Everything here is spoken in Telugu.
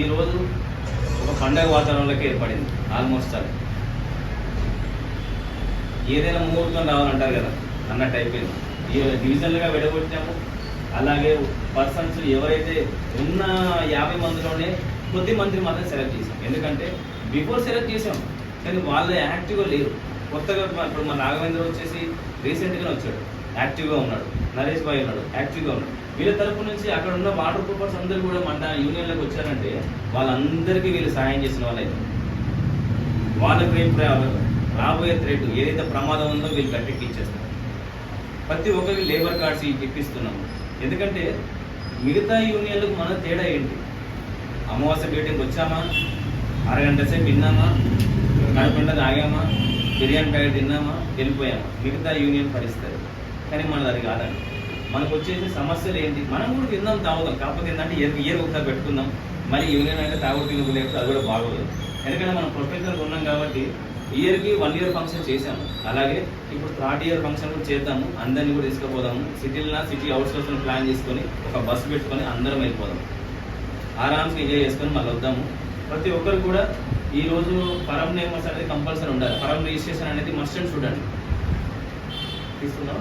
ఈరోజు ఒక పండగ వాతావరణంలోకి ఏర్పడింది. ఆల్మోస్ట్ అది ఏదైనా ముహూర్తం రావాలంటారు కదా అన్నట్టు అయిపోయింది. ఈ డివిజన్లుగా విడగొట్టాము. అలాగే పర్సన్స్ ఎవరైతే ఉన్న 50 మందిలోనే కొద్ది మంది మాత్రం సెలెక్ట్ చేసాం. ఎందుకంటే బిఫోర్ సెలెక్ట్ చేసాం కానీ వాళ్ళు యాక్టివ్గా లేరు. కొత్తగా ఇప్పుడు మన రాఘవేంద్ర వచ్చేసి రీసెంట్గానే వచ్చాడు, యాక్టివ్గా ఉన్నాడు. నరేష్ భాయ్ ఉన్నాడు, యాక్టివ్గా ఉన్నాడు. వీళ్ళ తరపు నుంచి అక్కడ ఉన్న వాటర్ ప్రూఫర్స్ అందరూ కూడా మన యూనియన్లోకి వచ్చారంటే వాళ్ళందరికీ వీళ్ళు సహాయం చేసిన వాళ్ళైతే వాళ్ళకి రేపు రాబోయే థ్రెడ్ ఏదైతే ప్రమాదం ఉందో వీళ్ళు గట్టెక్కిచ్చేస్తారు. ప్రతి ఒక్కరికి లేబర్ కార్డ్స్ ఇప్పిస్తున్నాము. ఎందుకంటే మిగతా యూనియన్లకు మన తేడా ఏంటి? అమావాస్య మీటింగ్కి వచ్చామా, అరగంట సేపు విన్నామా, కడుపుండ తాగామా, బిర్యానీ ప్యాకెట్ తిన్నామా, వెళ్ళిపోయామా. మిగతా యూనియన్ పరిస్థితి కానీ మనది అది కాదండి. మనకు వచ్చేసి సమస్యలు ఏంటి? మనం కూడా తిందాం తాగుదాం, కాకపోతే ఏంటంటే ఇయర్ ఒకసారి పెట్టుకుందాం. మరి యూనియన్ అంటే తాగుతూ లేకపోతే అది కూడా బాగోదు. ఎందుకంటే మనం ప్రొఫెషనల్గా ఉన్నాం కాబట్టి ఇయర్కి 1 ఇయర్ ఫంక్షన్ చేశాము. అలాగే ఇప్పుడు 3rd ఇయర్ ఫంక్షన్ కూడా చేద్దాము. అందరినీ కూడా తీసుకుపోదాము. సిటీ అవుట్స్కర్ట్స్లో ప్లాన్ చేసుకొని ఒక బస్సు పెట్టుకొని అందరం వెళ్ళిపోదాం. ఆరామ్స్గా ఎంజాయ్ చేసుకొని మళ్ళీ వద్దాము. ప్రతి ఒక్కరు కూడా ఈరోజు ఫరం నేమర్స్ అనేది కంపల్సరీ ఉండాలి. ఫరం రిజిస్ట్రేషన్ అనేది మస్ట్ అండ్ షుడ్ అండి. తీసుకుందాం.